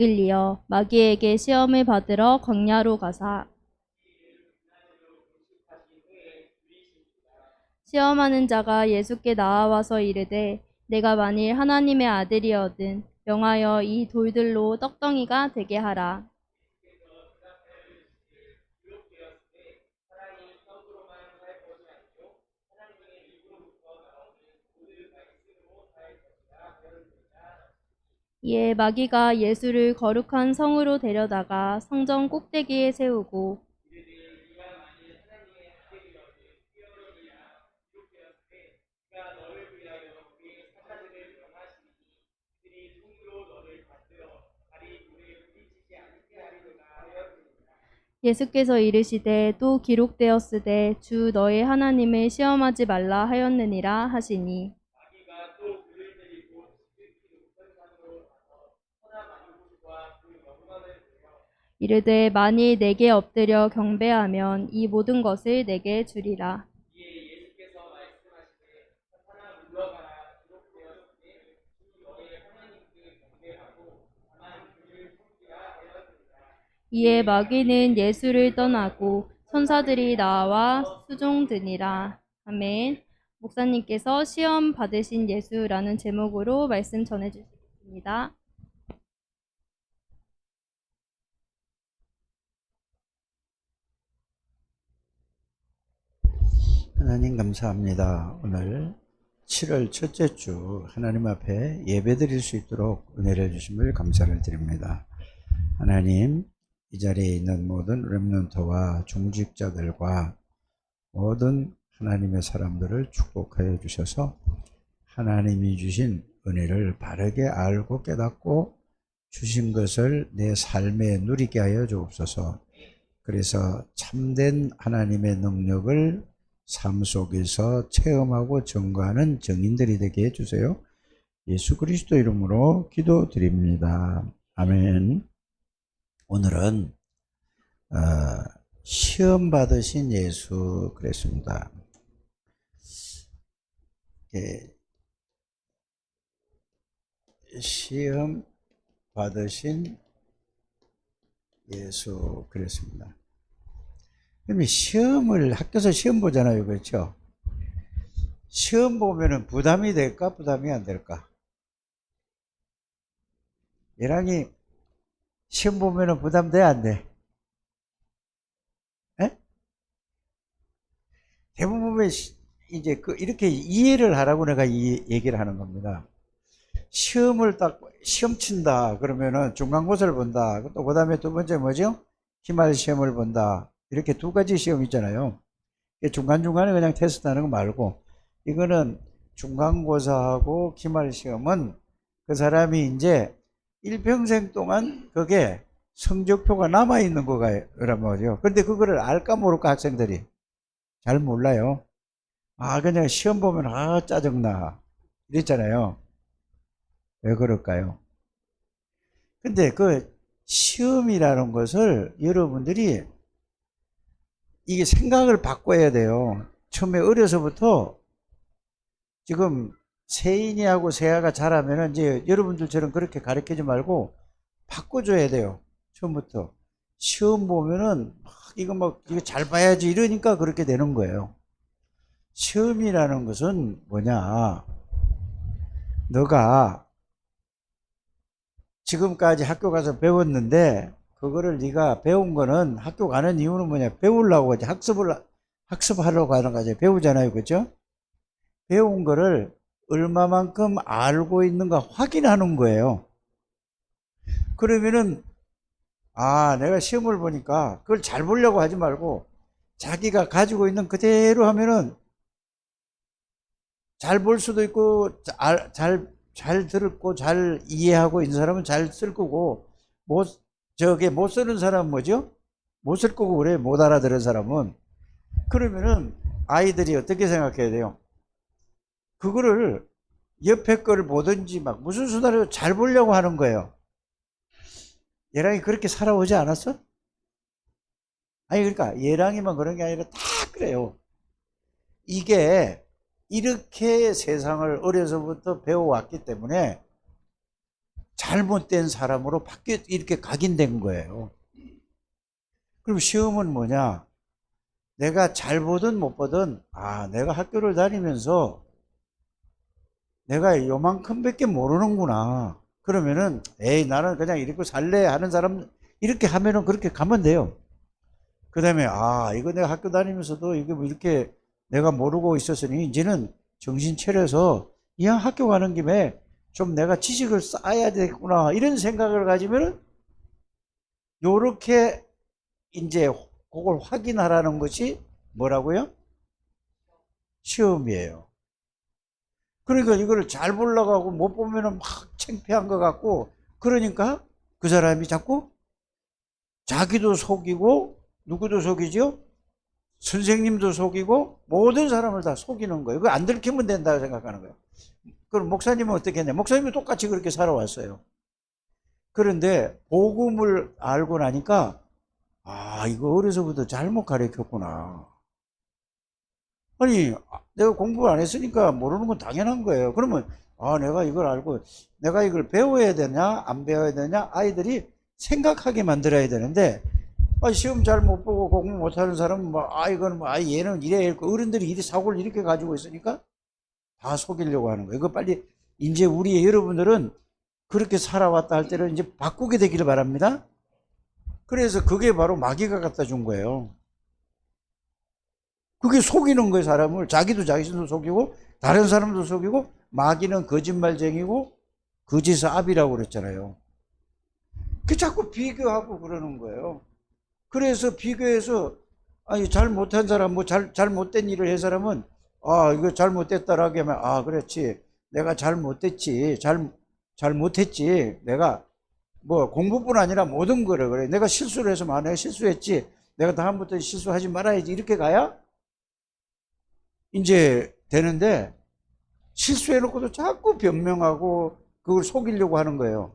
일리어 마귀에게 시험을 받으러 광야로 가사 시험하는 자가 예수께 나아와서 이르되 내가 만일 하나님의 아들이거든 명하여 이 돌들로 떡덩이가 되게 하라. 이에 마귀가 예수를 거룩한 성으로 데려다가 성전 꼭대기에 세우고 예수께서 이르시되 또 기록되었으되 주 너의 하나님을 시험하지 말라 하였느니라 하시니 이르되 만일 내게 엎드려 경배하면 이 모든 것을 내게 주리라. 이에 마귀는 예수를 떠나고 천사들이 나와 수종드니라. 아멘. 목사님께서 시험 받으신 예수라는 제목으로 말씀 전해주시겠습니다. 하나님 감사합니다. 오늘 7월 첫째 주 하나님 앞에 예배드릴 수 있도록 은혜를 주심을 감사를 드립니다. 하나님, 이 자리에 있는 모든 렘넌트와 중직자들과 모든 하나님의 사람들을 축복하여 주셔서 하나님이 주신 은혜를 바르게 알고 깨닫고 주신 것을 내 삶에 누리게 하여 주옵소서. 그래서 참된 하나님의 능력을 삶 속에서 체험하고 증거하는 증인들이 되게 해주세요. 예수 그리스도 이름으로 기도드립니다. 아멘. 오늘은 시험 받으신 예수 그랬습니다. 시험 받으신 예수 그랬습니다. 그러면 시험을 학교에서 시험 보잖아요, 그렇죠? 시험 보면은 부담이 될까, 부담이 안 될까? 얘랑이 시험 보면은 부담돼, 안 돼? 에? 대부분 보면 이제 이렇게 이해를 하라고 내가 이 얘기를 하는 겁니다. 시험을 딱 시험 친다 그러면은 중간고사를 본다. 또 그다음에 두 번째 뭐죠? 기말 시험을 본다. 이렇게 두 가지 시험 있잖아요. 중간중간에 그냥 테스트하는 거 말고 이거는 중간고사하고 기말 시험은 그 사람이 이제 일평생 동안 그게 성적표가 남아있는 거란 말이에요. 근데 그거를 알까 모를까 학생들이 잘 몰라요. 아, 그냥 시험 보면 아 짜증나 이랬잖아요. 왜 그럴까요? 근데 그 시험이라는 것을 여러분들이 이게 생각을 바꿔야 돼요. 처음에 어려서부터 지금 세인이하고 세아가 자라면은 이제 여러분들처럼 그렇게 가르치지 말고 바꿔줘야 돼요. 처음부터. 시험 보면은 이거 잘 봐야지 이러니까 그렇게 되는 거예요. 시험이라는 것은 뭐냐? 너가 지금까지 학교 가서 배웠는데 그거를 네가 배운 거는 학교 가는 이유는 뭐냐? 배우려고 하지. 학습하려고 하는 거지. 배우잖아요. 그죠? 배운 거를 얼마만큼 알고 있는가 확인하는 거예요. 그러면은 아, 내가 시험을 보니까 그걸 잘 보려고 하지 말고 자기가 가지고 있는 그대로 하면은 잘 볼 수도 있고 잘 들었고 잘 이해하고 있는 사람은 잘 쓸 거고 못 쓰는 사람은 뭐죠? 못 쓸 거고 그래. 못 알아들은 사람은. 그러면은 아이들이 어떻게 생각해야 돼요? 그거를 옆에 거를 보든지 막 무슨 수단으로 잘 보려고 하는 거예요. 얘랑이 그렇게 살아오지 않았어? 아니 그러니까 얘랑이만 그런 게 아니라 다 그래요. 이게 이렇게 세상을 어려서부터 배워왔기 때문에 잘못된 사람으로 이렇게 각인된 거예요. 그럼 시험은 뭐냐? 내가 잘 보든 못 보든, 내가 학교를 다니면서 내가 요만큼밖에 모르는구나. 그러면은, 에이, 나는 그냥 이렇게 살래 하는 사람, 이렇게 하면은 그렇게 가면 돼요. 그 다음에, 이거 내가 학교 다니면서도 이게 뭐 이렇게 내가 모르고 있었으니, 이제는 정신 차려서, 이왕 학교 가는 김에 좀 내가 지식을 쌓아야 되겠구나. 이런 생각을 가지면은, 요렇게 이제 그걸 확인하라는 것이 뭐라고요? 시험이에요. 그러니까 이거를 잘 보려고 하고 못 보면은 막 창피한 것 같고, 그러니까 그 사람이 자꾸 자기도 속이고 누구도 속이죠? 선생님도 속이고 모든 사람을 다 속이는 거예요. 그거 안 들키면 된다고 생각하는 거예요. 그럼 목사님은 어떻게 했냐? 목사님은 똑같이 그렇게 살아왔어요. 그런데 복음을 알고 나니까 이거 어려서부터 잘못 가르쳤구나. 아니, 내가 공부를 안 했으니까 모르는 건 당연한 거예요. 그러면 내가 이걸 알고 내가 이걸 배워야 되냐 안 배워야 되냐 아이들이 생각하게 만들어야 되는데, 시험 잘 못 보고 공부 못하는 사람은 이건 얘는 이래 했고, 어른들이 이래 사고를 이렇게 가지고 있으니까 다 속이려고 하는 거예요. 이거 빨리 이제 우리 여러분들은 그렇게 살아왔다 할 때를 이제 바꾸게 되기를 바랍니다. 그래서 그게 바로 마귀가 갖다 준 거예요. 그게 속이는 거예요, 사람을. 자기도 자신도 속이고 다른 사람도 속이고, 마귀는 거짓말쟁이고 거짓의 압이라고 그랬잖아요. 그 자꾸 비교하고 그러는 거예요. 그래서 비교해서 잘 못한 사람, 잘못된 일을 한 사람은 이거 잘못됐다라고 하면 그렇지, 내가 잘못됐지, 잘못했지, 내가 뭐 공부뿐 아니라 모든 거를 그래, 내가 실수를 해서 내가 실수했지, 내가 다음부터 실수하지 말아야지, 이렇게 가야 이제 되는데, 실수해놓고도 자꾸 변명하고 그걸 속이려고 하는 거예요.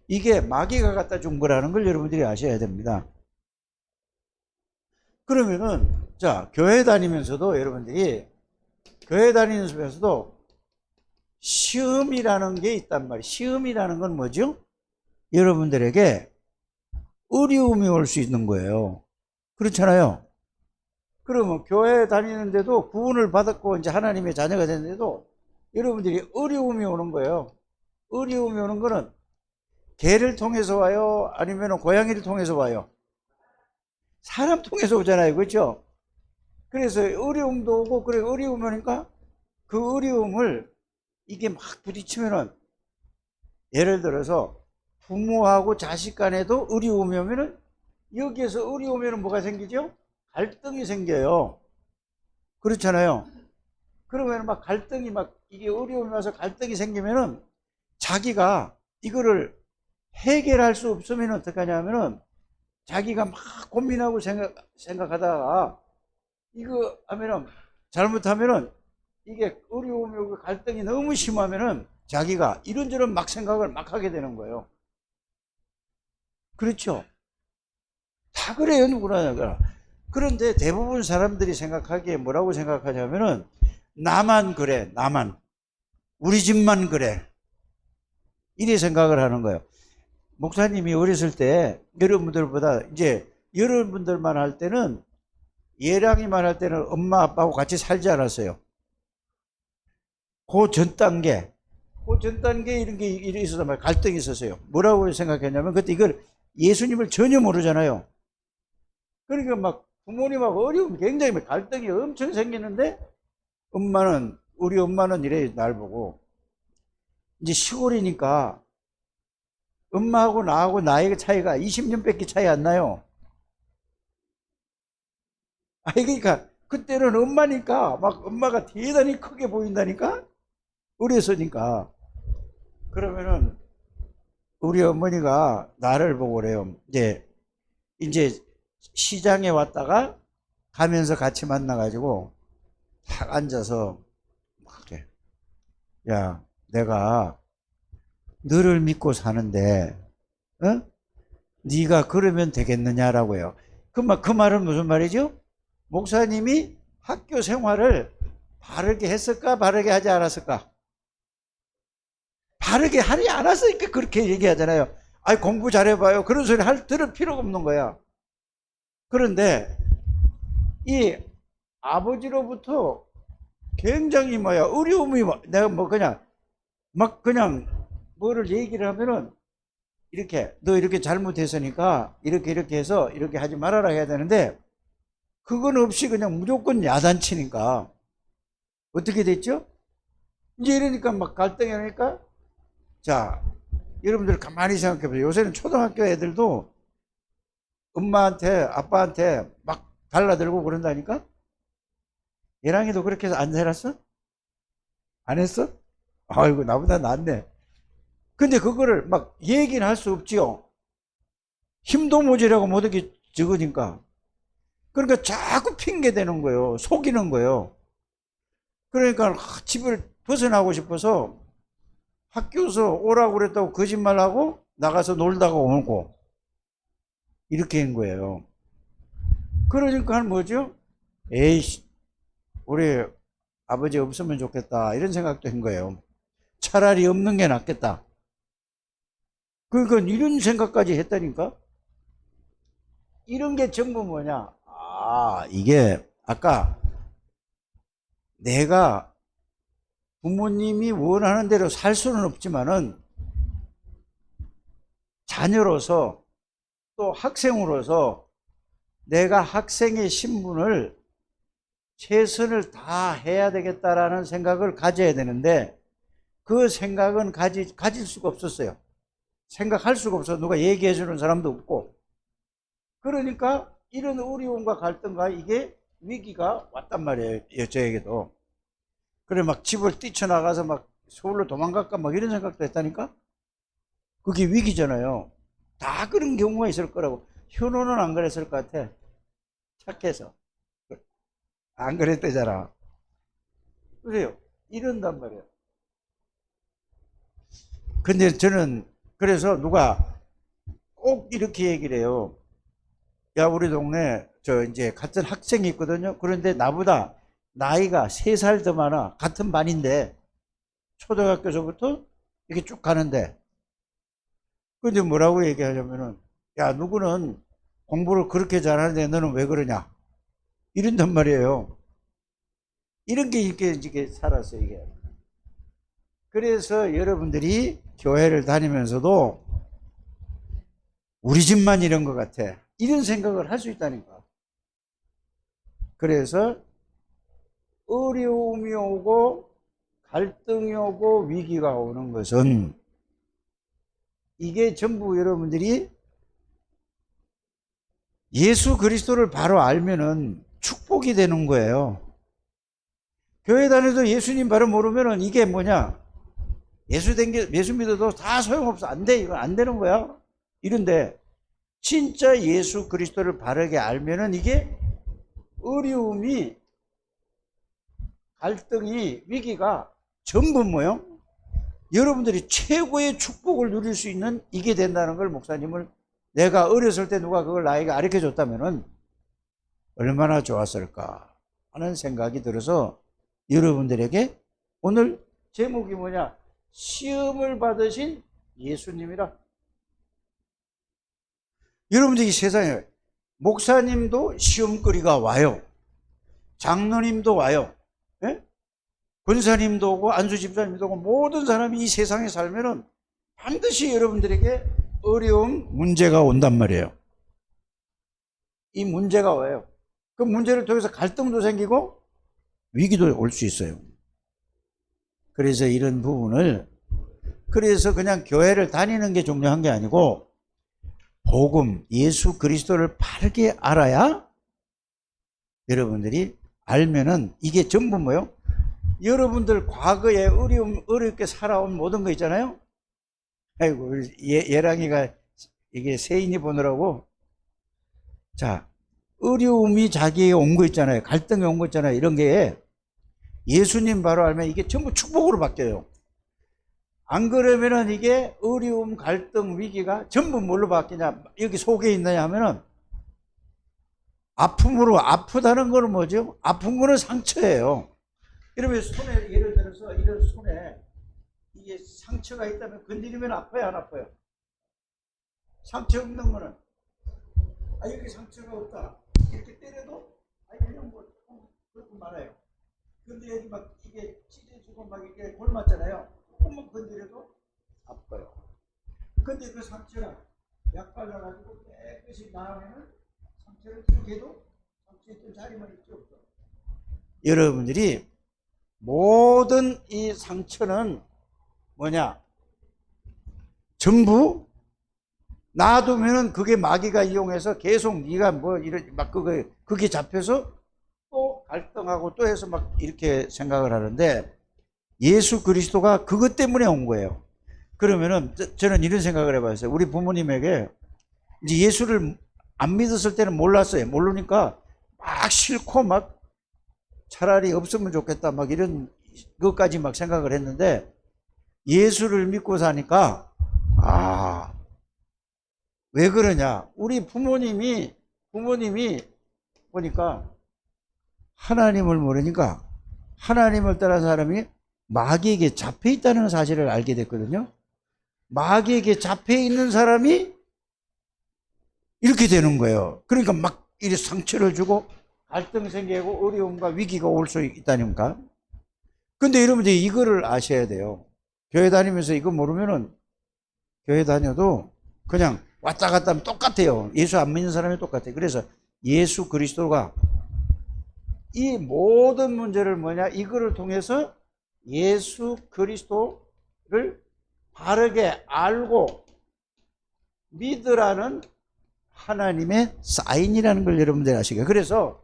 이게 마귀가 갖다 준 거라는 걸 여러분들이 아셔야 됩니다. 그러면은, 교회 다니면서도 여러분들이, 교회 다니면서도 시험이라는 게 있단 말이에요. 시험이라는 건 뭐죠? 여러분들에게 어려움이 올 수 있는 거예요. 그렇잖아요. 그러면 교회 다니는데도 구원을 받았고 이제 하나님의 자녀가 됐는데도 여러분들이 어려움이 오는 거예요. 어려움이 오는 거는 개를 통해서 와요? 아니면 고양이를 통해서 와요? 사람 통해서 오잖아요. 그렇죠? 그래서 어려움도 오고, 그래, 어려움이 오니까 그 어려움을 이게 막 부딪히면은, 예를 들어서 부모하고 자식 간에도 어려움이 오면은, 여기에서 어려움이 오면 뭐가 생기죠? 갈등이 생겨요. 그렇잖아요. 그러면 막 갈등이 이게 어려움이 와서 갈등이 생기면은, 자기가 이거를 해결할 수 없으면 어떡하냐면은, 자기가 막 고민하고 생각하다가 이거 하면은, 잘못하면은 이게 어려움이 오고 갈등이 너무 심하면은 자기가 이런저런 막 생각을 막 하게 되는 거예요. 그렇죠? 다 그래요, 누구나. 그런데 대부분 사람들이 생각하기에 뭐라고 생각하냐면은, 나만 그래, 나만. 우리 집만 그래. 이래 생각을 하는 거예요. 목사님이 어렸을 때 여러분들보다 이제 여러분들만 할 때는, 예랑이만 할 때는 엄마 아빠하고 같이 살지 않았어요. 그 전 단계 이런 게 있었단 말이에요. 갈등이 있었어요. 뭐라고 생각했냐면, 그때 이걸 예수님을 전혀 모르잖아요. 그러니까 막 부모님하고 어려움이 굉장히 갈등이 엄청 생기는데, 우리 엄마는 이래 날 보고, 이제 시골이니까 엄마하고 나하고 나이가 차이가 20년밖에 차이 안 나요. 그러니까 그때는 엄마니까 막 엄마가 대단히 크게 보인다니까? 어렸으니까. 그러면은 우리 어머니가 나를 보고 그래요. 이제 시장에 왔다가 가면서 같이 만나가지고 탁 앉아서 막 그래. 야, 내가 너를 믿고 사는데, 네가 그러면 되겠느냐라고요. 그 말은 무슨 말이죠? 목사님이 학교 생활을 바르게 했을까, 바르게 하지 않았을까? 바르게 하지 않았으니까 그렇게 얘기하잖아요. 아이, 공부 잘해봐요. 그런 소리 들을 필요가 없는 거야. 그런데 이 아버지로부터 굉장히 어려움이 내가 그냥 막 그냥 뭐를 얘기를 하면은 이렇게 너 이렇게 잘못했으니까 이렇게 해서 이렇게 하지 말아라 해야 되는데 그건 없이 그냥 무조건 야단치니까 어떻게 됐죠? 이제 이러니까 막 갈등이 나니까 자, 여러분들 가만히 생각해 보세요. 요새는 초등학교 애들도 엄마한테 아빠한테 막 달라들고 그런다니까? 얘랑이도 그렇게 해서 안 살았어? 안 했어? 아이고, 나보다 낫네. 근데 그거를 막 얘기는 할 수 없지요. 힘도 모자라고 못하게 적으니까. 그러니까 자꾸 핑계 대는 거예요. 속이는 거예요. 그러니까 집을 벗어나고 싶어서 학교에서 오라고 그랬다고 거짓말하고 나가서 놀다가 오고 이렇게 한 거예요. 그러니까 뭐죠? 에이씨, 우리 아버지 없으면 좋겠다 이런 생각도 한 거예요. 차라리 없는 게 낫겠다. 그러니까 이런 생각까지 했다니까. 이런 게 전부 뭐냐? 아, 이게 아까 내가 부모님이 원하는 대로 살 수는 없지만은 자녀로서 또 학생으로서 내가 학생의 신분을 최선을 다해야 되겠다라는 생각을 가져야 되는데 그 생각은 가질 수가 없었어요. 생각할 수가 없어. 누가 얘기해 주는 사람도 없고. 그러니까 이런 어려움과 갈등과 이게 위기가 왔단 말이에요. 저에게도. 그래 막 집을 뛰쳐나가서 막 서울로 도망갈까 막 이런 생각도 했다니까. 그게 위기잖아요. 다 그런 경우가 있을 거라고. 현호는 안 그랬을 것 같아. 착해서. 안 그랬대잖아. 그래요. 이런단 말이에요. 근데 저는 그래서 누가 꼭 이렇게 얘기를 해요. 야, 우리 동네 저 이제 같은 학생이 있거든요. 그런데 나보다 나이가 3살 더 많아. 같은 반인데 초등학교서부터 이렇게 쭉 가는데 근데 뭐라고 얘기하냐면은 야, 누구는 공부를 그렇게 잘하는데 너는 왜 그러냐 이런단 말이에요. 이런 게 이렇게 살았어요, 이게. 그래서 여러분들이 교회를 다니면서도 우리 집만 이런 것 같아. 이런 생각을 할 수 있다니까. 그래서 어려움이 오고 갈등이 오고 위기가 오는 것은 이게 전부 여러분들이 예수 그리스도를 바로 알면은 축복이 되는 거예요. 교회 다녀도 예수님 바로 모르면은 이게 뭐냐? 예수 믿어도 다 소용없어. 안 돼. 이건 안 되는 거야. 이런데 진짜 예수 그리스도를 바르게 알면은 이게 어려움이 갈등이 위기가 전부 뭐요? 여러분들이 최고의 축복을 누릴 수 있는 이게 된다는 걸 목사님을 내가 어렸을 때 누가 그걸 나에게 가르쳐 줬다면은 얼마나 좋았을까 하는 생각이 들어서 여러분들에게 오늘 제목이 뭐냐? 시험을 받으신 예수님이라. 여러분들 이 세상에 목사님도 시험거리가 와요. 장로님도 와요. 예? 권사님도 오고 안수집사님도 오고 모든 사람이 이 세상에 살면은 반드시 여러분들에게 어려움, 문제가 온단 말이에요. 이 문제가 와요. 그 문제를 통해서 갈등도 생기고 위기도 올 수 있어요. 그래서 이런 부분을 그래서 그냥 교회를 다니는 게 중요한 게 아니고 복음, 예수 그리스도를 바르게 알아야 여러분들이 알면은 이게 전부 뭐요? 여러분들 과거에 어렵게 살아온 모든 거 있잖아요. 아이고, 예랑이가 이게 세인이 보느라고. 자, 어려움이 자기에게 온 거 있잖아요. 갈등이 온 거 있잖아요. 이런 게 예수님 바로 알면 이게 전부 축복으로 바뀌어요. 안 그러면은 이게 어려움, 갈등, 위기가 전부 뭘로 바뀌냐? 여기 속에 있느냐 하면은 아픔으로. 아프다는 거는 뭐죠? 아픈 거는 상처예요. 여러분 손에 예를 들어서 이런 손에 이게 상처가 있다면 건드리면 아파요, 안 아파요? 상처 없는 거는, 아, 여기 상처가 없다. 이렇게 때려도, 아, 이런 거 조금 그렇고 말아요. 근데 여기 막 이게 찢어지고 막 이게 골맞잖아요. 조금만 건드려도 아파요. 근데 그 상처랑 약 발라가지고 깨끗이 나으면은 상처를 이렇게 해도 상처 있던 자리만 있죠, 없죠? 여러분들이 모든 이 상처는 뭐냐? 전부 놔두면은 그게 마귀가 이용해서 계속 네가 뭐 이런 막 그게 잡혀서 또 갈등하고 또 해서 막 이렇게 생각을 하는데 예수 그리스도가 그것 때문에 온 거예요. 그러면은 저는 이런 생각을 해봤어요. 우리 부모님에게 이제 예수를 안 믿었을 때는 몰랐어요. 모르니까 막 싫고 막 차라리 없으면 좋겠다 막 이런 것까지 막 생각을 했는데 예수를 믿고 사니까 아, 왜 그러냐? 우리 부모님이 보니까 하나님을 모르니까 하나님을 따라 사람이 마귀에게 잡혀 있다는 사실을 알게 됐거든요. 마귀에게 잡혀 있는 사람이 이렇게 되는 거예요. 그러니까 막 이렇게 상처를 주고 갈등 생기고 어려움과 위기가 올 수 있다니까. 근데 여러분들이 이거를 아셔야 돼요. 교회 다니면서 이거 모르면은 교회 다녀도 그냥 왔다 갔다 하면 똑같아요. 예수 안 믿는 사람이 똑같아요. 그래서 예수 그리스도가 이 모든 문제를 뭐냐? 이거를 통해서 예수 그리스도를 바르게 알고 믿으라는 하나님의 사인이라는 걸 여러분들이 아시게. 그래서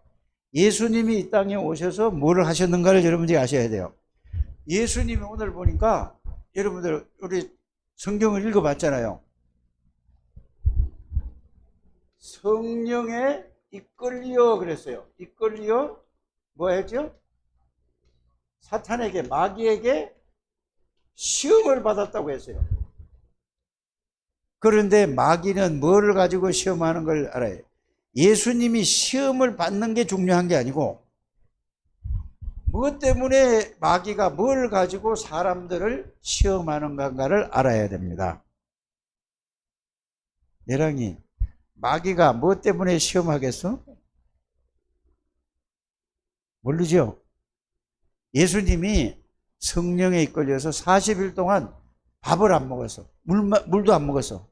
예수님이 이 땅에 오셔서 뭘 하셨는가를 여러분들이 아셔야 돼요. 예수님이 오늘 보니까 여러분들 우리 성경을 읽어봤잖아요. 성령에 이끌려 그랬어요. 이끌려 뭐 했죠? 사탄에게 마귀에게 시험을 받았다고 했어요. 그런데 마귀는 뭐를 가지고 시험하는 걸 알아요? 예수님이 시험을 받는 게 중요한 게 아니고 무엇 때문에 마귀가 뭘 가지고 사람들을 시험하는 건가를 알아야 됩니다. 내랑이 마귀가 무엇 때문에 시험하겠어? 모르죠? 예수님이 성령에 이끌려서 40일 동안 밥을 안 먹었어. 물도 안 먹었어.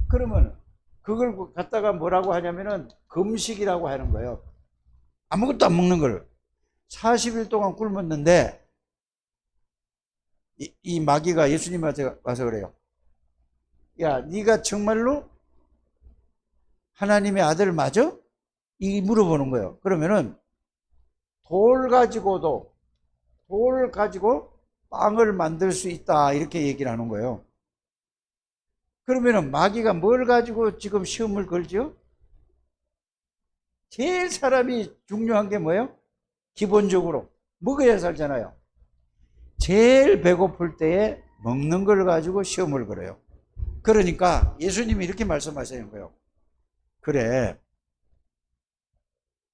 그러면 그걸 갖다가 뭐라고 하냐면은 금식이라고 하는 거예요. 아무것도 안 먹는 걸 40일 동안 굶었는데 이 마귀가 예수님한테 와서 그래요. 야, 네가 정말로 하나님의 아들 맞아? 이 물어보는 거예요. 그러면은 돌 가지고 빵을 만들 수 있다 이렇게 얘기를 하는 거예요. 그러면은 마귀가 뭘 가지고 지금 시험을 걸죠? 제일 사람이 중요한 게 뭐예요? 기본적으로 먹어야 살잖아요. 제일 배고플 때에 먹는 걸 가지고 시험을 걸어요. 그러니까 예수님이 이렇게 말씀하시는 거예요. 그래,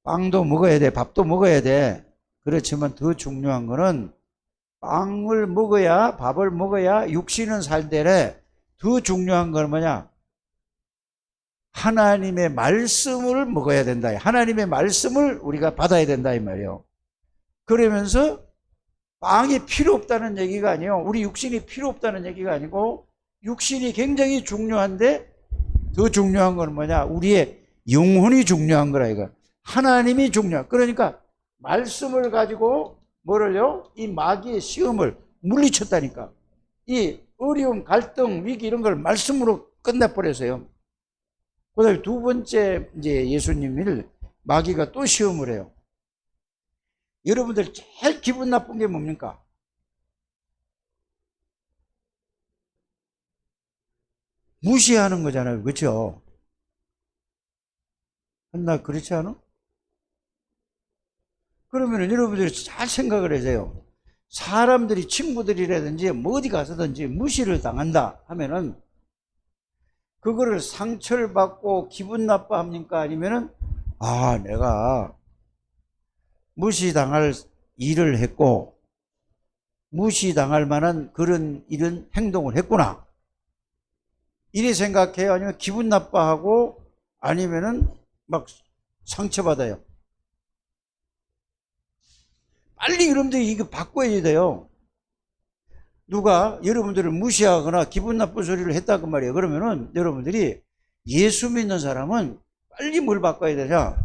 빵도 먹어야 돼, 밥도 먹어야 돼. 그렇지만 더 중요한 거는 빵을 먹어야, 밥을 먹어야 육신은 살되래. 더 중요한 건 뭐냐? 하나님의 말씀을 먹어야 된다. 하나님의 말씀을 우리가 받아야 된다 이 말이에요. 그러면서 빵이 필요 없다는 얘기가 아니에요. 우리 육신이 필요 없다는 얘기가 아니고 육신이 굉장히 중요한데 더 중요한 건 뭐냐? 우리의 영혼이 중요한 거라 이거. 하나님이 중요한. 그러니까 말씀을 가지고 뭐를요? 이 마귀의 시험을 물리쳤다니까. 이 어려움, 갈등, 위기 이런 걸 말씀으로 끝내버렸어요. 그 다음에 두 번째 이제 예수님을 마귀가 또 시험을 해요. 여러분들 제일 기분 나쁜 게 뭡니까? 무시하는 거잖아요. 그렇죠? 나 그렇지 않아? 그러면 여러분들이 잘 생각을 해세요. 사람들이 친구들이라든지 뭐 어디 가서든지 무시를 당한다 하면은 그거를 상처를 받고 기분 나빠합니까? 아니면은 아, 내가 무시당할 일을 했고 무시당할 만한 그런 이런 행동을 했구나. 이래 생각해요? 아니면 기분 나빠하고 아니면은 막 상처받아요? 빨리 여러분들이 이거 바꿔야 돼요. 누가 여러분들을 무시하거나 기분 나쁜 소리를 했다 그 말이에요. 그러면은 여러분들이 예수 믿는 사람은 빨리 뭘 바꿔야 되냐?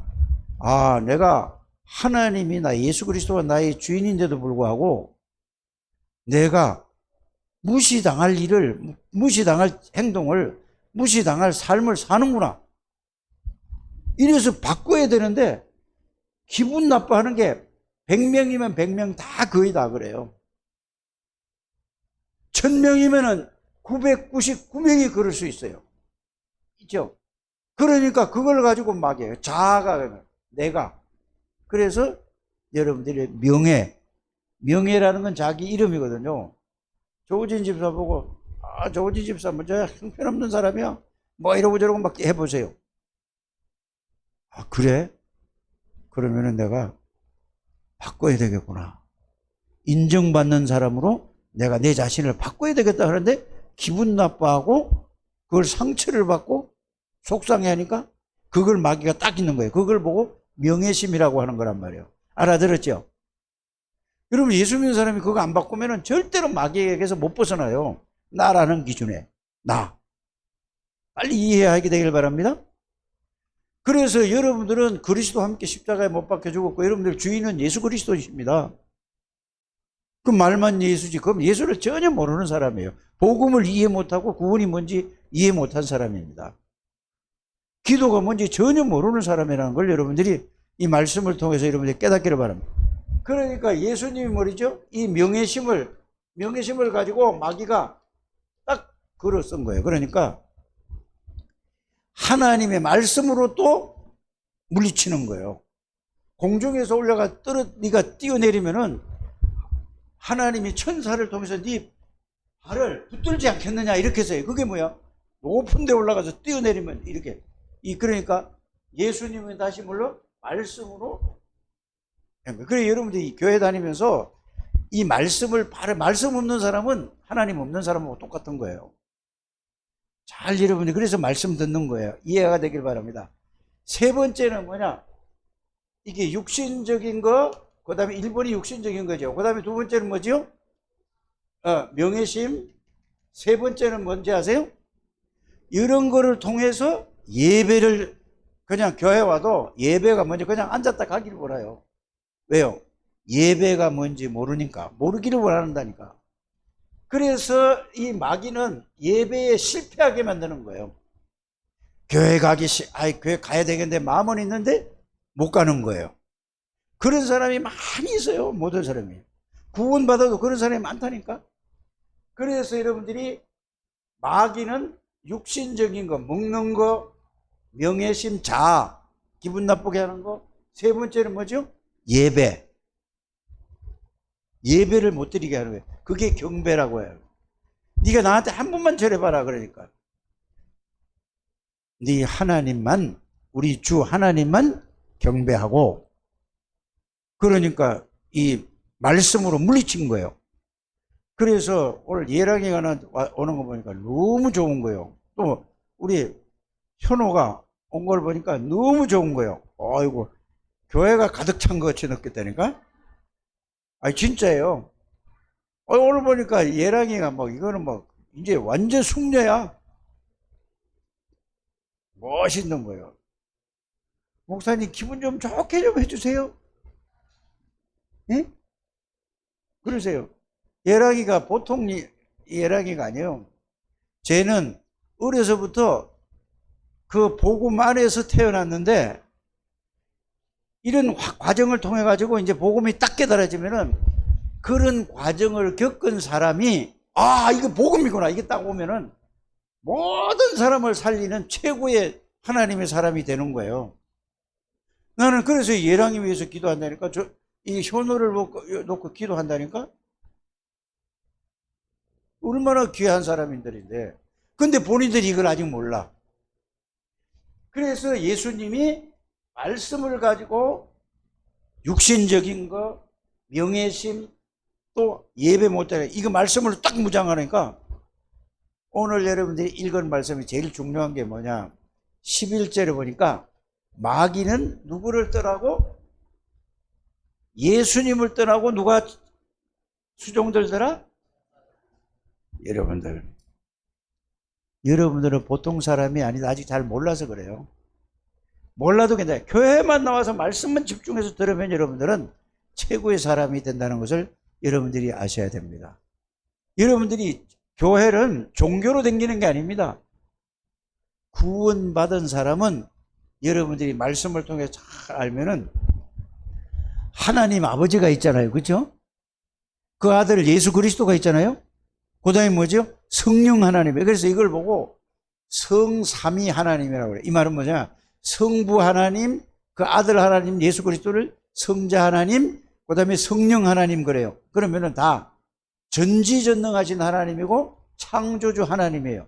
아, 내가 하나님이 나 예수 그리스도가 나의 주인인데도 불구하고 내가 무시당할 일을, 무시당할 행동을, 무시당할 삶을 사는구나. 이래서 바꿔야 되는데 기분 나빠하는 게 100명이면 100명 다 거의 다 그래요. 1000명이면은 999명이 그럴 수 있어요. 있죠? 그러니까 그걸 가지고 막해요. 자아가, 내가. 그래서 여러분들의 명예라는 건 자기 이름이거든요. 조우진 집사 보고, 아, 조우진 집사 뭐 저 형편없는 사람이야? 뭐 이러고 저러고 막 해보세요. 아, 그래? 그러면은 내가 바꿔야 되겠구나. 인정받는 사람으로 내가 내 자신을 바꿔야 되겠다 하는데 기분 나빠하고 그걸 상처를 받고 속상해하니까 그걸 마귀가 딱 있는 거예요. 그걸 보고 명예심이라고 하는 거란 말이에요. 알아들었죠? 여러분, 예수 믿는 사람이 그거 안 바꾸면 절대로 마귀에게서 못 벗어나요. 나라는 기준에. 나. 빨리 이해하게 되길 바랍니다. 그래서 여러분들은 그리스도와 함께 십자가에 못 박혀 죽었고 여러분들 주인은 예수 그리스도이십니다. 그 말만 예수지. 그럼 예수를 전혀 모르는 사람이에요. 복음을 이해 못하고 구원이 뭔지 이해 못한 사람입니다. 기도가 뭔지 전혀 모르는 사람이라는 걸 여러분들이 이 말씀을 통해서 여러분들이 깨닫기를 바랍니다. 그러니까 예수님이 말이죠. 이 명예심을 가지고 마귀가 딱 글을 쓴 거예요. 그러니까 하나님의 말씀으로 또 물리치는 거예요. 공중에서 올라가 네가 뛰어내리면은 하나님이 천사를 통해서 네 발을 붙들지 않겠느냐 이렇게 해서요. 그게 뭐야? 높은 데 올라가서 뛰어내리면 이렇게. 그러니까 예수님은 다시 물론 말씀으로. 그래 여러분들이 교회 다니면서 이 말씀을 말씀 없는 사람은 하나님 없는 사람하고 똑같은 거예요. 잘 여러분이 그래서 말씀 듣는 거예요. 이해가 되길 바랍니다. 세 번째는 뭐냐? 이게 육신적인 거, 그 다음에 1번이 육신적인 거죠. 그 다음에 두 번째는 뭐죠? 명예심. 세 번째는 뭔지 아세요? 이런 거를 통해서 예배를, 그냥 교회 와도 예배가 뭔지 그냥 앉았다 가기를 원해요. 왜요? 예배가 뭔지 모르니까. 모르기를 원한다니까. 그래서 이 마귀는 예배에 실패하게 만드는 거예요. 교회 교회 가야 되겠는데 마음은 있는데 못 가는 거예요. 그런 사람이 많이 있어요. 모든 사람이. 구원받아도 그런 사람이 많다니까. 그래서 여러분들이 마귀는 육신적인 거, 먹는 거, 명예심, 자아, 기분 나쁘게 하는 거. 세 번째는 뭐죠? 예배를 못 드리게 하는 거예요. 그게 경배라고 해요. 네가 나한테 한 번만 절해봐라 그러니까. 네 하나님만, 우리 주 하나님만 경배하고, 그러니까 이 말씀으로 물리친 거예요. 그래서 오늘 예랑이가 오는 거 보니까 너무 좋은 거예요. 또 우리 현호가 온 걸 보니까 너무 좋은 거예요. 아이고, 교회가 가득 찬 것 같이 느꼈다니까. 아니 진짜예요. 오늘 보니까 예랑이가 이거는 이제 완전 숙녀야. 멋있는 거예요. 목사님 기분 좀 좋게 좀 해주세요. 예? 그러세요. 예랑이가 보통 예랑이가 아니에요. 쟤는 어려서부터 그 복음 안에서 태어났는데 이런 과정을 통해 가지고 이제 복음이 딱 깨달아지면은 그런 과정을 겪은 사람이 이거 복음이구나 이게 딱 오면은 모든 사람을 살리는 최고의 하나님의 사람이 되는 거예요. 나는 그래서 예랑이 위해서 기도한다니까. 이 현호를 놓고 기도한다니까. 얼마나 귀한 사람인들인데. 근데 본인들이 이걸 아직 몰라. 그래서 예수님이 말씀을 가지고 육신적인 거, 명예심, 또 예배 못하게 이거 말씀을 딱 무장하니까 오늘 여러분들이 읽은 말씀이 제일 중요한 게 뭐냐? 11절에 보니까 마귀는 누구를 떠나고 예수님을 떠나고 누가 수종들더라? 여러분들은 보통 사람이 아니다. 아직 잘 몰라서 그래요. 몰라도 괜찮아요. 교회만 나와서 말씀만 집중해서 들으면 여러분들은 최고의 사람이 된다는 것을 여러분들이 아셔야 됩니다. 여러분들이 교회는 종교로 다니는 게 아닙니다. 구원받은 사람은 여러분들이 말씀을 통해 잘 알면은 하나님 아버지가 있잖아요. 그렇죠? 그 아들 예수 그리스도가 있잖아요. 그 다음에 뭐죠? 성령 하나님. 그래서 이걸 보고 성삼위 하나님이라고 그래요. 이 말은 뭐냐? 성부 하나님, 그 아들 하나님 예수 그리스도를 성자 하나님, 그 다음에 성령 하나님 그래요. 그러면은 다 전지전능하신 하나님이고 창조주 하나님이에요.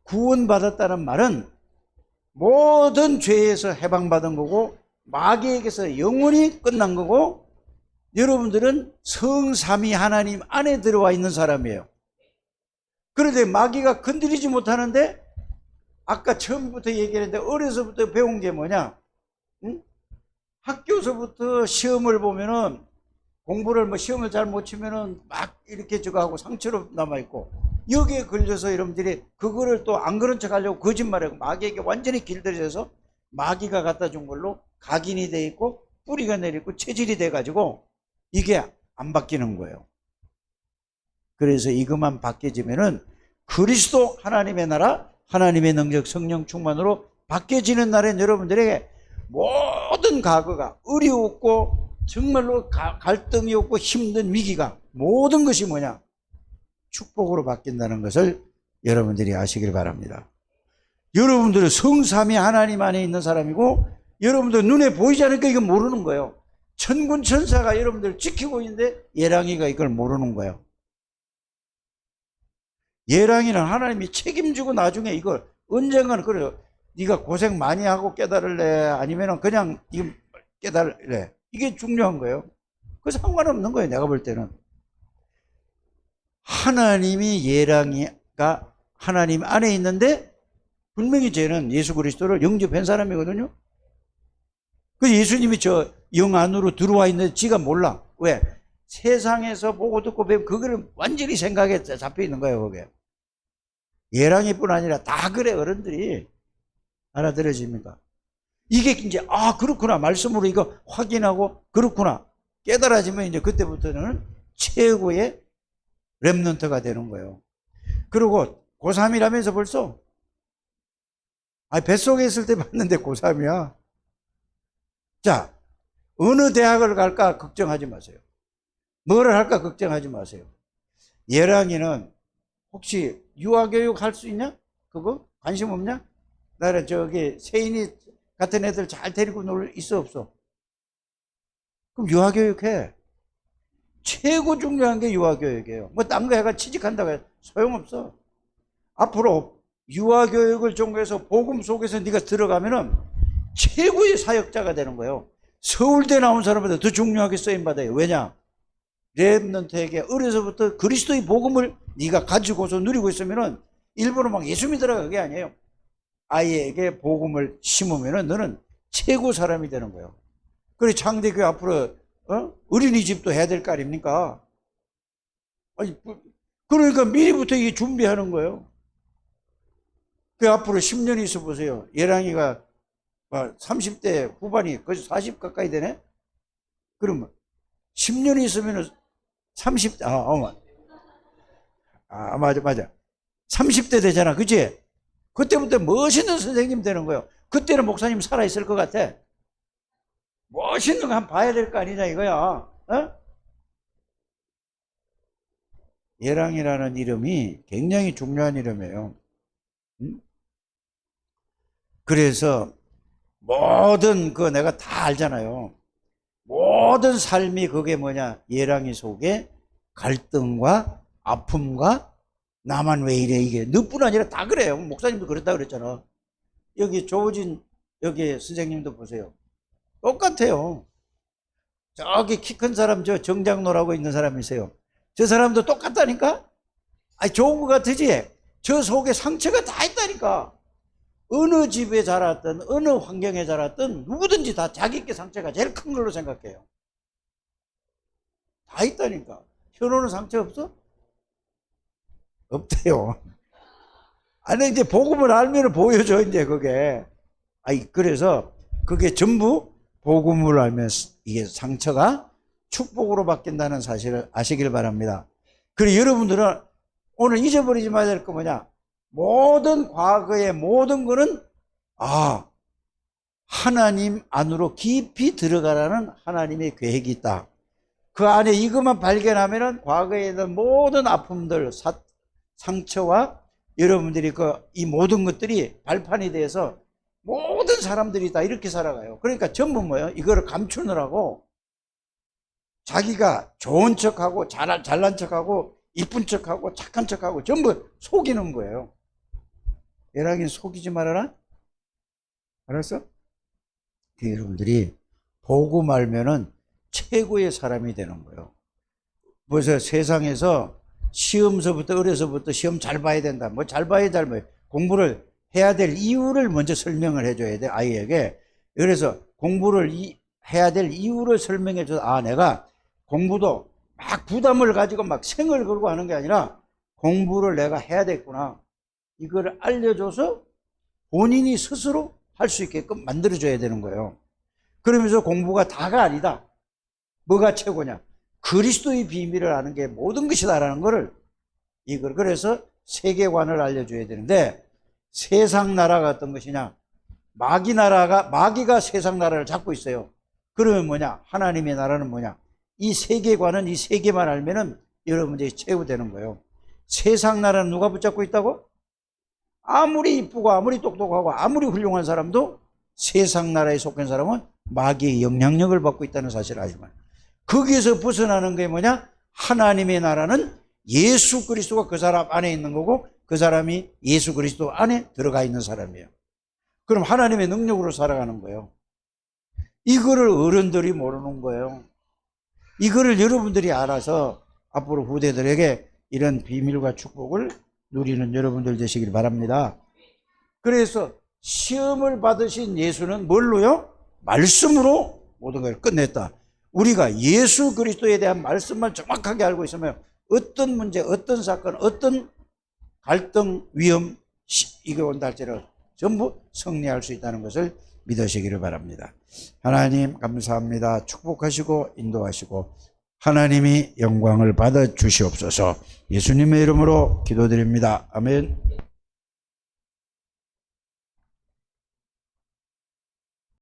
구원받았다는 말은 모든 죄에서 해방받은 거고 마귀에게서 영원히 끝난 거고 여러분들은 성삼위 하나님 안에 들어와 있는 사람이에요. 그런데 마귀가 건드리지 못하는데 아까 처음부터 얘기했는데 어려서부터 배운 게 뭐냐? 응? 학교서부터 시험을 보면은 공부를 시험을 잘 못 치면은 막 이렇게 저거 하고 상처로 남아있고 여기에 걸려서 여러분들이 그거를 또 안 그런 척 하려고 거짓말하고 마귀에게 완전히 길들여져서 마귀가 갖다 준 걸로 각인이 돼 있고 뿌리가 내리고 체질이 돼 가지고 이게 안 바뀌는 거예요. 그래서 이것만 바뀌어지면은 그리스도 하나님의 나라 하나님의 능력 성령 충만으로 바뀌어지는 날엔 여러분들에게 모든 과거가 어려웠고 정말로 갈등이 없고 힘든 위기가 모든 것이 뭐냐? 축복으로 바뀐다는 것을 여러분들이 아시길 바랍니다. 여러분들은 성삼위 하나님 안에 있는 사람이고 여러분들 눈에 보이지 않으니까 이거 모르는 거예요. 천군 천사가 여러분들을 지키고 있는데 예랑이가 이걸 모르는 거예요. 예랑이는 하나님이 책임지고 나중에 이걸 언젠가는 그래요. 네가 고생 많이 하고 깨달을래? 아니면 그냥 깨달을래? 이게 중요한 거예요. 그 상관없는 거예요. 내가 볼 때는. 하나님이 예랑이가 하나님 안에 있는데 분명히 쟤는 예수 그리스도를 영접한 사람이거든요. 그 예수님이 저 영 안으로 들어와 있는데 지가 몰라. 왜? 세상에서 보고 듣고 배우면 그거를 완전히 생각에 잡혀 있는 거예요. 그게. 예랑이뿐 아니라 다 그래. 어른들이 알아들어집니까? 이게 이제 그렇구나 말씀으로 이거 확인하고 그렇구나 깨달아지면 이제 그때부터는 최고의 렘넌트가 되는 거예요. 그리고 고3이라면서 벌써 뱃속에 있을 때 봤는데 고3이야. 자, 어느 대학을 갈까 걱정하지 마세요. 뭐를 할까 걱정하지 마세요. 예랑이는 혹시 유아교육 할 수 있냐? 그거? 관심 없냐? 나는 저기 세인이 같은 애들 잘 데리고 놀 있어 없어? 그럼 유아교육해. 최고 중요한 게 유아교육이에요. 뭐 딴 거 해가 취직한다고 해 소용없어. 앞으로 유아교육을 전공해서 복음 속에서 네가 들어가면은 최고의 사역자가 되는 거예요. 서울대 나온 사람보다 더 중요하게 쓰임받아요. 왜냐? 렘넌트에게 어려서부터 그리스도의 복음을 네가 가지고서 누리고 있으면은 일부러 막 예수 믿으라 그게 아니에요. 아이에게 복음을 심으면은 너는 최고 사람이 되는 거예요. 그래 창대교회 앞으로 어린이집도 해야 될 거 아닙니까? 그러니까 미리부터 이게 준비하는 거예요. 그 앞으로 10년이 있어 보세요. 예랑이가 30대 후반이 거의 40 가까이 되네? 그러면 10년이 있으면 30, 맞아. 30대 되잖아. 그치? 그때부터 멋있는 선생님 되는 거예요. 그때는 목사님 살아있을 것 같아. 멋있는 거 한번 봐야 될 거 아니냐 이거야. 예랑이라는 이름이 굉장히 중요한 이름이에요. 그래서 모든 내가 다 알잖아요. 모든 삶이 그게 뭐냐? 예랑이 속에 갈등과 아픔과 나만 왜 이래 이게 너뿐 아니라 다 그래요. 목사님도 그렇다 그랬잖아. 여기 조우진 여기 선생님도 보세요. 똑같아요. 저기 키 큰 사람, 저 정장노라고 있는 사람이 있어요. 저 사람도 똑같다니까? 아니, 좋은 것 같으지? 저 속에 상처가 다 있다니까. 어느 집에 자랐든, 어느 환경에 자랐든, 누구든지 다 자기께 상처가 제일 큰 걸로 생각해요. 다 있다니까. 현호는 상처 없어? 없대요. 아니, 이제 복음을 알면 보여줘, 이제 그게. 아니, 그래서 그게 전부 복음을 알면 이게 상처가 축복으로 바뀐다는 사실을 아시길 바랍니다. 그리고 여러분들은 오늘 잊어버리지 마야 될 거 뭐냐? 모든 과거의 모든 거는, 하나님 안으로 깊이 들어가라는 하나님의 계획이 있다. 그 안에 이것만 발견하면은 과거에 있는 모든 아픔들, 상처와 여러분들이 이 모든 것들이 발판이 돼서 모든 사람들이 다 이렇게 살아가요. 그러니까 전부 뭐예요? 이거를 감추느라고 자기가 좋은 척하고 잘난 척하고 이쁜 척하고 착한 척하고 전부 속이는 거예요. 얘랑이는 속이지 말아라. 알았어? 여러분들이 복음 알면은 최고의 사람이 되는 거예요. 벌써 세상에서 시험서부터 어려서부터 시험 잘 봐야 된다. 뭐 잘 봐야 공부를 해야 될 이유를 먼저 설명을 해줘야 돼, 아이에게. 그래서 공부를 해야 될 이유를 설명해줘서, 내가 공부도 막 부담을 가지고 막 생을 걸고 하는 게 아니라 공부를 내가 해야 되겠구나. 이걸 알려줘서 본인이 스스로 할 수 있게끔 만들어줘야 되는 거예요. 그러면서 공부가 다가 아니다. 뭐가 최고냐? 그리스도의 비밀을 아는 게 모든 것이다라는 거를, 그래서 세계관을 알려줘야 되는데, 세상 나라가 어떤 것이냐? 마귀가 세상 나라를 잡고 있어요. 그러면 뭐냐? 하나님의 나라는 뭐냐? 이 세계관은 이 세계만 알면은 여러분들이 최고되는 거예요. 세상 나라는 누가 붙잡고 있다고? 아무리 이쁘고 아무리 똑똑하고 아무리 훌륭한 사람도 세상 나라에 속한 사람은 마귀의 영향력을 받고 있다는 사실을 알지만, 거기에서 벗어나는 게 뭐냐? 하나님의 나라는 예수 그리스도가 그 사람 안에 있는 거고, 그 사람이 예수 그리스도 안에 들어가 있는 사람이에요. 그럼 하나님의 능력으로 살아가는 거예요. 이거를 어른들이 모르는 거예요. 이거를 여러분들이 알아서 앞으로 후대들에게 이런 비밀과 축복을 누리는 여러분들 되시길 바랍니다. 그래서 시험을 받으신 예수는 뭘로요? 말씀으로 모든 걸 끝냈다. 우리가 예수 그리스도에 대한 말씀만 정확하게 알고 있으면 어떤 문제, 어떤 사건, 어떤 갈등, 위험, 이게 온다 할지라도 전부 승리할 수 있다는 것을 믿으시기를 바랍니다. 하나님 감사합니다. 축복하시고 인도하시고 하나님이 영광을 받아 주시옵소서. 예수님의 이름으로 기도드립니다. 아멘.